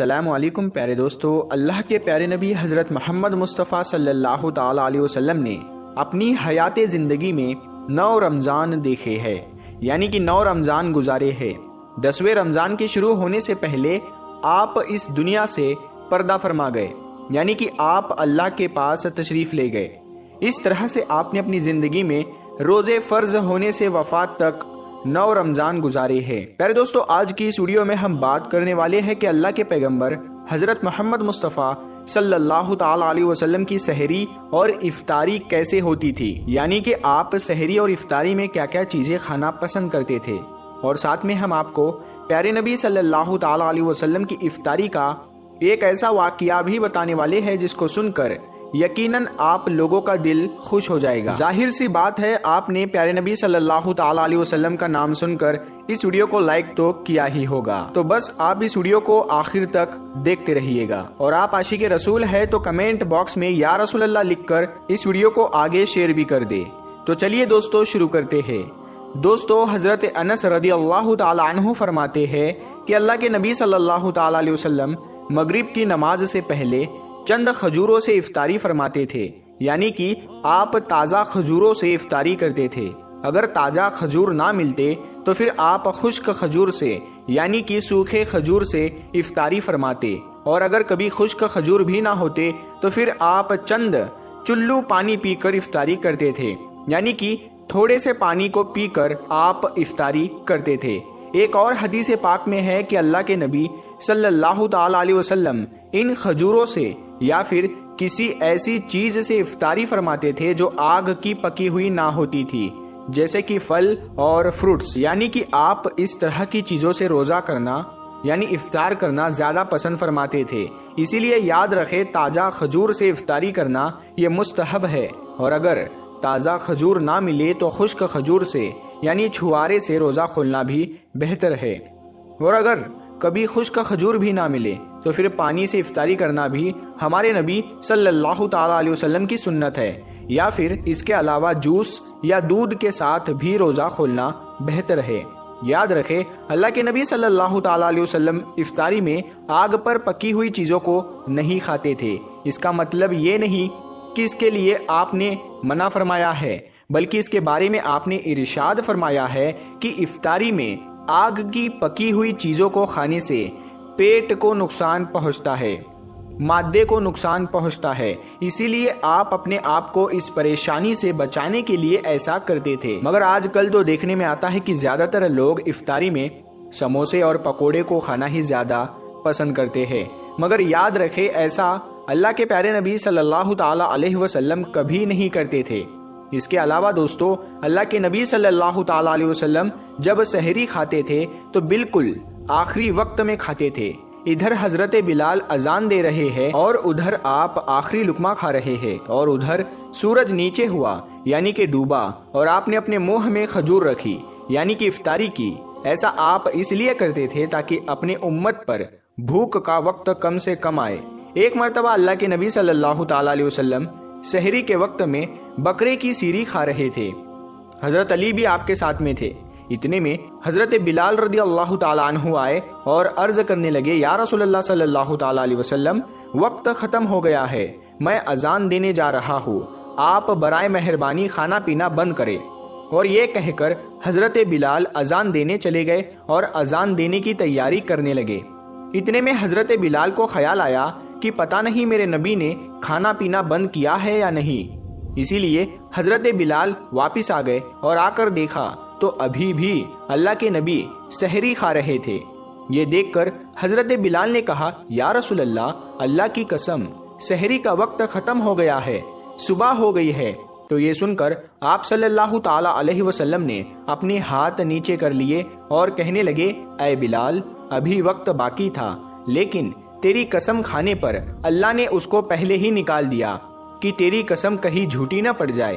السلام علیکم پیارے دوستو، اللہ کے پیارے نبی حضرت محمد مصطفیٰ صلی اللہ تعالی علیہ وسلم نے اپنی حیات زندگی میں 9 رمضان دیکھے ہیں، یعنی کہ 9 رمضان گزارے ہیں۔ 10ویں رمضان کے شروع ہونے سے پہلے آپ اس دنیا سے پردہ فرما گئے، یعنی کہ آپ اللہ کے پاس تشریف لے گئے۔ اس طرح سے آپ نے اپنی زندگی میں روزے فرض ہونے سے وفات تک 9 رمضان گزارے ہیں۔ پیارے دوستو، آج کی اس ویڈیو میں ہم بات کرنے والے ہیں کہ اللہ کے پیغمبر حضرت محمد مصطفیٰ صلی اللہ تعالی علیہ وسلم کی سحری اور افطاری کیسے ہوتی تھی، یعنی کہ آپ سحری اور افطاری میں کیا کیا چیزیں کھانا پسند کرتے تھے، اور ساتھ میں ہم آپ کو پیارے نبی صلی اللہ تعالی علیہ وسلم کی افطاری کا ایک ایسا واقعہ بھی بتانے والے ہیں جس کو سن کر یقیناً آپ لوگوں کا دل خوش ہو جائے گا۔ ظاہر سی بات ہے، آپ نے پیارے نبی صلی اللہ تعالی علیہ وسلم کا نام سن کر اس ویڈیو کو لائک تو کیا ہی ہوگا، تو بس آپ اس ویڈیو کو آخر تک دیکھتے رہیے گا، اور آپ عاشق رسول ہے تو کمنٹ باکس میں یا رسول اللہ لکھ کر اس ویڈیو کو آگے شیئر بھی کر دے۔ تو چلیے دوستو شروع کرتے ہیں۔ دوستو، حضرت انس رضی اللہ تعالی عنہ فرماتے ہیں کہ اللہ کے نبی صلی اللہ تعالی علیہ وسلم مغرب کی نماز سے پہلے چند کھجوروں سے افطاری فرماتے تھے، یعنی کہ آپ تازہ کھجوروں سے افطاری کرتے تھے۔ اگر تازہ کھجور نہ ملتے تو پھر آپ خشک کھجور سے یعنی کہ سوکھے کھجور سے افطاری فرماتے، اور اگر کبھی خشک کھجور بھی نہ ہوتے تو پھر آپ چند چلو پانی پی کر افطاری کرتے تھے، یعنی کہ تھوڑے سے پانی کو پی کر آپ افطاری کرتے تھے۔ ایک اور حدیث پاک میں ہے کہ اللہ کے نبی صلی اللہ تعالی علیہ وسلم ان کھجوروں سے یا پھر کسی ایسی چیز سے افطاری فرماتے تھے جو آگ کی پکی ہوئی نہ ہوتی تھی، جیسے کہ پھل اور فروٹس، یعنی کہ آپ اس طرح کی چیزوں سے روزہ کرنا یعنی افطار کرنا زیادہ پسند فرماتے تھے۔ اسی لیے یاد رکھے، تازہ کھجور سے افطاری کرنا یہ مستحب ہے، اور اگر تازہ کھجور نہ ملے تو خشک کھجور سے یعنی چھوارے سے روزہ کھولنا بھی بہتر ہے، اور اگر کبھی خشک کھجور بھی نہ ملے تو پھر پانی سے افطاری کرنا بھی ہمارے نبی صلی اللہ تعالی علیہ وسلم کی سنت ہے، یا پھر اس کے علاوہ جوس یا دودھ کے ساتھ بھی روزہ کھولنا بہتر ہے۔ یاد رکھے، اللہ کے نبی صلی اللہ تعالی علیہ وسلم افطاری میں آگ پر پکی ہوئی چیزوں کو نہیں کھاتے تھے۔ اس کا مطلب یہ نہیں کہ اس کے لیے آپ نے منع فرمایا ہے، بلکہ اس کے بارے میں آپ نے ارشاد فرمایا ہے کہ افطاری میں آگ کی پکی ہوئی چیزوں کو کھانے سے پیٹ کو نقصان پہنچتا ہے، معدے کو نقصان پہنچتا ہے، اسی لیے آپ اپنے آپ کو اس پریشانی سے بچانے کے لیے ایسا کرتے تھے۔ مگر آج کل تو دیکھنے میں آتا ہے کہ زیادہ تر لوگ افطاری میں سموسے اور پکوڑے کو کھانا ہی زیادہ پسند کرتے ہیں، مگر یاد رکھے ایسا اللہ کے پیارے نبی صلی اللہ تعالی علیہ وسلم کبھی نہیں کرتے تھے۔ اس کے علاوہ دوستو، اللہ کے نبی صلی اللہ تعالی علیہ وسلم جب سحری کھاتے تھے تو بالکل آخری وقت میں کھاتے تھے۔ ادھر حضرت بلال اذان دے رہے ہیں اور ادھر آپ آخری لقمہ کھا رہے ہیں، اور ادھر سورج نیچے ہوا یعنی کہ ڈوبا، اور آپ نے اپنے منہ میں کھجور رکھی یعنی کہ افطاری کی۔ ایسا آپ اس لیے کرتے تھے تاکہ اپنے امت پر بھوک کا وقت کم سے کم آئے۔ ایک مرتبہ اللہ کے نبی صلی اللہ تعالی علیہ وسلم سحری کے وقت میں بکرے کی سیری کھا رہے تھے۔ حضرت علی بھی آپ کے ساتھ میں تھے۔ اتنے میں حضرت بلال رضی اللہ تعالی عنہ آئے اور عرض کرنے لگے، یا رسول اللہ صلی اللہ تعالی علیہ وسلم، وقت ختم ہو گیا ہے، میں اذان دینے جا رہا ہوں، آپ برائے مہربانی کھانا پینا بند کریں۔ اور یہ کہہ کر حضرت بلال اذان دینے چلے گئے اور اذان دینے کی تیاری کرنے لگے۔ اتنے میں حضرت بلال کو خیال آیا کہ پتہ نہیں میرے نبی نے کھانا پینا بند کیا ہے یا نہیں، اسی لیے حضرت بلال واپس آ گئے اور آ کر دیکھا تو ابھی بھی اللہ کے نبی سحری کھا رہے تھے۔ یہ دیکھ کر حضرت بلال نے کہا، یا رسول اللہ، اللہ کی قسم سحری کا وقت ختم ہو گیا ہے، صبح ہو گئی ہے۔ تو یہ سن کر آپ صلی اللہ تعالی علیہ وسلم نے اپنے ہاتھ نیچے کر لیے اور کہنے لگے، اے بلال، ابھی وقت باقی تھا، لیکن تیری قسم کھانے پر اللہ نے اس کو پہلے ہی نکال دیا کہ تیری قسم کہیں جھوٹی نہ پڑ جائے۔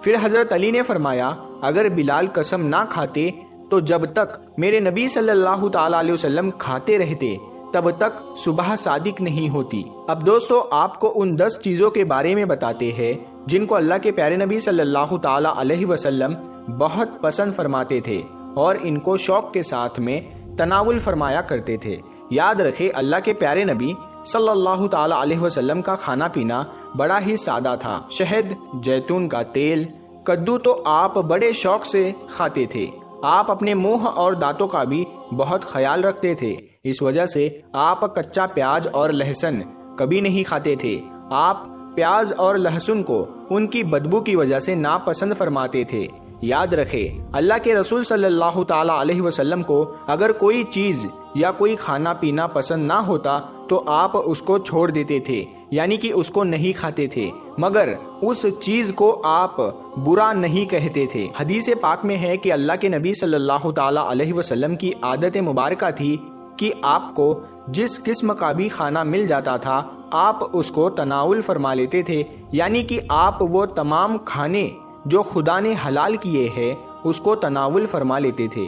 پھر حضرت علی نے فرمایا، اگر بلال قسم نہ کھاتے تو جب تک میرے نبی صلی اللہ تعالی علیہ وسلم کھاتے رہتے تب تک صبح صادق نہیں ہوتی۔ اب دوستو، آپ کو ان 10 چیزوں کے بارے میں بتاتے ہیں جن کو اللہ کے پیارے نبی صلی اللہ تعالی علیہ وسلم بہت پسند فرماتے تھے اور ان کو شوق کے ساتھ میں تناول فرمایا کرتے تھے۔ یاد رکھے اللہ کے پیارے نبی صلی اللہ تعالی علیہ وسلم کا کھانا پینا بڑا ہی سادہ تھا۔ شہد، جیتون کا تیل، کدو تو آپ بڑے شوق سے کھاتے تھے۔ آپ اپنے منہ اور دانتوں کا بھی بہت خیال رکھتے تھے، اس وجہ سے آپ کچا پیاز اور لہسن کبھی نہیں کھاتے تھے۔ آپ پیاز اور لہسن کو ان کی بدبو کی وجہ سے ناپسند فرماتے تھے۔ یاد رکھے اللہ کے رسول صلی اللہ تعالی علیہ وسلم کو اگر کوئی چیز یا کوئی کھانا پینا پسند نہ ہوتا تو آپ اس کو چھوڑ دیتے تھے، یعنی کہ اس کو نہیں کھاتے تھے، مگر اس چیز کو آپ برا نہیں کہتے تھے۔ حدیث پاک میں ہے کہ اللہ کے نبی صلی اللہ تعالی علیہ وسلم کی عادت مبارکہ تھی کہ آپ کو جس قسم کا بھی کھانا مل جاتا تھا آپ اس کو تناول فرما لیتے تھے، یعنی کہ آپ وہ تمام کھانے جو خدا نے حلال کیے ہیں اس کو تناول فرما لیتے تھے،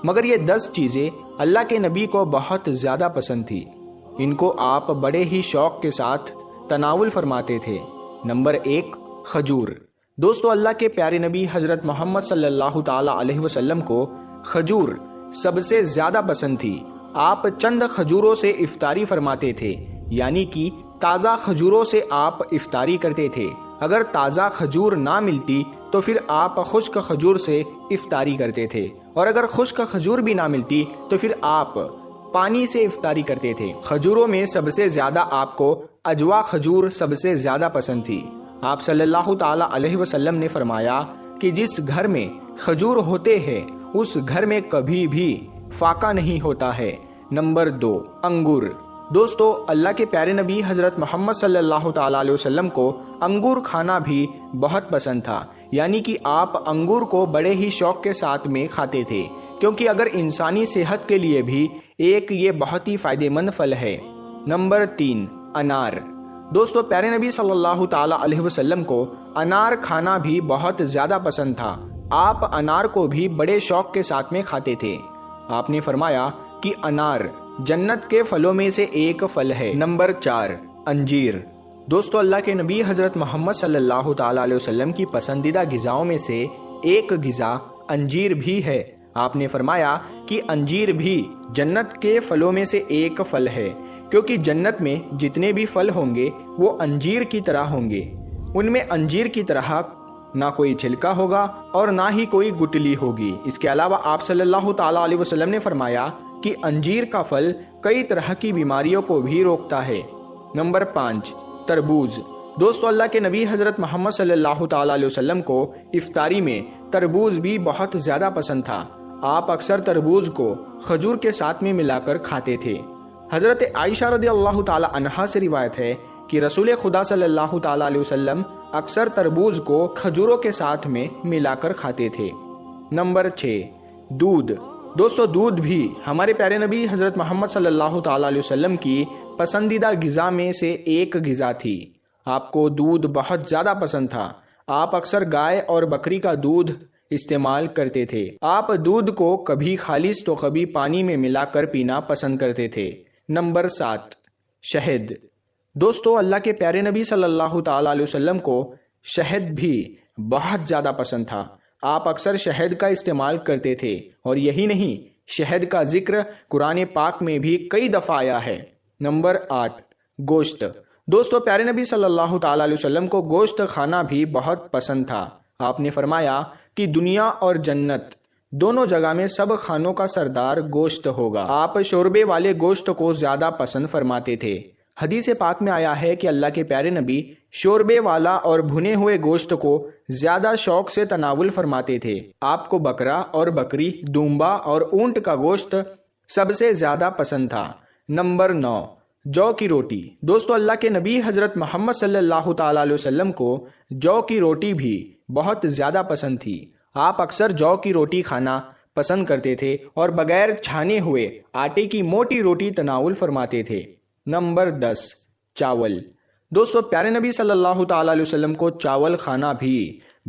مگر یہ 10 چیزیں اللہ کے نبی کو بہت زیادہ پسند تھی، ان کو آپ بڑے ہی شوق کے ساتھ تناول فرماتے تھے۔ نمبر 1، کھجور۔ دوستو اللہ کے پیارے نبی حضرت محمد صلی اللہ تعالی علیہ وسلم کو کھجور سب سے زیادہ پسند تھی۔ آپ چند کھجوروں سے افطاری فرماتے تھے، یعنی کہ تازہ کھجوروں سے آپ افطاری کرتے تھے۔ اگر تازہ کھجور نہ ملتی تو پھر آپ خشک کھجور سے افطاری کرتے تھے، اور اگر خشک کھجور بھی نہ ملتی تو پھر آپ پانی سے افطاری کرتے تھے۔ کھجوروں میں سب سے زیادہ آپ کو اجوا کھجور سب سے زیادہ پسند تھی۔ آپ صلی اللہ تعالی علیہ وسلم نے فرمایا کہ جس گھر میں کھجور ہوتے ہیں اس گھر میں کبھی بھی فاقہ نہیں ہوتا ہے۔ نمبر 2، انگور۔ دوستو اللہ کے پیارے نبی حضرت محمد صلی اللہ تعالی علیہ وسلم کو انگور کھانا بھی بہت پسند تھا، یعنی کہ آپ انگور کو بڑے ہی شوق کے ساتھ میں کھاتے تھے، کیونکہ اگر انسانی صحت کے لیے بھی ایک یہ بہت ہی فائدہ مند پھل ہے۔ نمبر 3، انار۔ دوستو پیارے نبی صلی اللہ تعالی علیہ وسلم کو انار کھانا بھی بہت زیادہ پسند تھا۔ آپ انار کو بھی بڑے شوق کے ساتھ میں کھاتے تھے۔ آپ نے فرمایا کہ انار جنت کے پھلوں میں سے ایک پھل ہے۔ نمبر 4، انجیر۔ دوستو اللہ کے نبی حضرت محمد صلی اللہ تعالی علیہ وسلم کی پسندیدہ غذاؤں میں سے ایک غذا انجیر بھی ہے۔ آپ نے فرمایا کہ انجیر بھی جنت کے پھلوں میں سے ایک پھل ہے، کیونکہ جنت میں جتنے بھی پھل ہوں گے وہ انجیر کی طرح ہوں گے۔ ان میں انجیر کی طرح نہ کوئی چھلکا ہوگا اور نہ ہی کوئی گٹلی ہوگی۔ اس کے علاوہ آپ صلی اللہ تعالی علیہ وسلم نے فرمایا کہ انجیر کا پھل کئی طرح کی بیماریوں کو بھی روکتا ہے۔ نمبر 5، تربوز۔ دوستو اللہ کے نبی حضرت محمد صلی اللہ تعالی علیہ وسلم کو افطاری میں تربوز بھی بہت زیادہ پسند تھا۔ آپ اکثر تربوز کو کھجور کے ساتھ میں ملا کر کھاتے تھے۔ حضرت عائشہ رضی اللہ تعالی عنہا سے روایت ہے کہ رسول خدا صلی اللہ تعالی علیہ وسلم اکثر تربوز کو کھجوروں کے ساتھ میں ملا کر کھاتے تھے۔ نمبر 6، دودھ۔ دوستو دودھ بھی ہمارے پیارے نبی حضرت محمد صلی اللہ تعالی علیہ وسلم کی پسندیدہ غذا میں سے ایک غذا تھی۔ آپ کو دودھ بہت زیادہ پسند تھا۔ آپ اکثر گائے اور بکری کا دودھ استعمال کرتے تھے۔ آپ دودھ کو کبھی خالص تو کبھی پانی میں ملا کر پینا پسند کرتے تھے۔ نمبر 7، شہد۔ دوستو اللہ کے پیارے نبی صلی اللہ تعالی علیہ وسلم کو شہد بھی بہت زیادہ پسند تھا۔ آپ اکثر شہد کا استعمال کرتے تھے، اور یہی نہیں شہد کا ذکر قرآن پاک میں بھی کئی دفعہ آیا ہے۔ نمبر 8، گوشت۔ دوستو پیارے نبی صلی اللہ تعالی علیہ وسلم کو گوشت کھانا بھی بہت پسند تھا۔ آپ نے فرمایا کہ دنیا اور جنت دونوں جگہ میں سب کھانوں کا سردار گوشت ہوگا۔ آپ شوربے والے گوشت کو زیادہ پسند فرماتے تھے۔ حدیث پاک میں آیا ہے کہ اللہ کے پیارے نبی شوربے والا اور بھنے ہوئے گوشت کو زیادہ شوق سے تناول فرماتے تھے۔ آپ کو بکرا اور بکری، دومبا اور اونٹ کا گوشت سب سے زیادہ پسند تھا۔ نمبر 9، جو کی روٹی۔ دوستو اللہ کے نبی حضرت محمد صلی اللہ تعالی علیہ وسلم کو جو کی روٹی بھی بہت زیادہ پسند تھی۔ آپ اکثر جو کی روٹی کھانا پسند کرتے تھے اور بغیر چھانے ہوئے آٹے کی موٹی روٹی تناول فرماتے تھے۔ نمبر 10، چاول۔ دوستو پیارے نبی صلی اللہ تعالی علیہ وسلم کو چاول کھانا بھی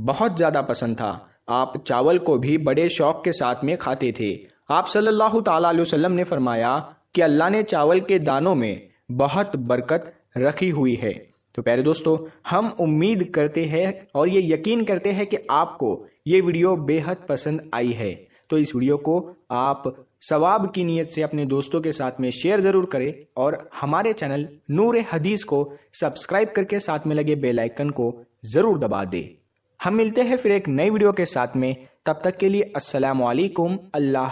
بہت زیادہ پسند تھا۔ آپ چاول کو بھی بڑے شوق کے ساتھ میں کھاتے تھے۔ آپ صلی اللہ تعالی علیہ وسلم نے فرمایا کہ اللہ نے چاول کے دانوں میں بہت برکت رکھی ہوئی ہے۔ تو پیارے دوستو ہم امید کرتے ہیں اور یہ یقین کرتے ہیں کہ آپ کو یہ ویڈیو بے حد پسند آئی ہے۔ تو اس ویڈیو کو آپ ثواب کی نیت سے اپنے دوستوں کے ساتھ میں شیئر ضرور کرے اور ہمارے چینل نور حدیث کو سبسکرائب کر کے ساتھ میں لگے بیل آئیکن کو ضرور دبا دے۔ ہم ملتے ہیں پھر ایک نئی ویڈیو کے ساتھ میں، تب تک کے لیے السلام علیکم، اللہ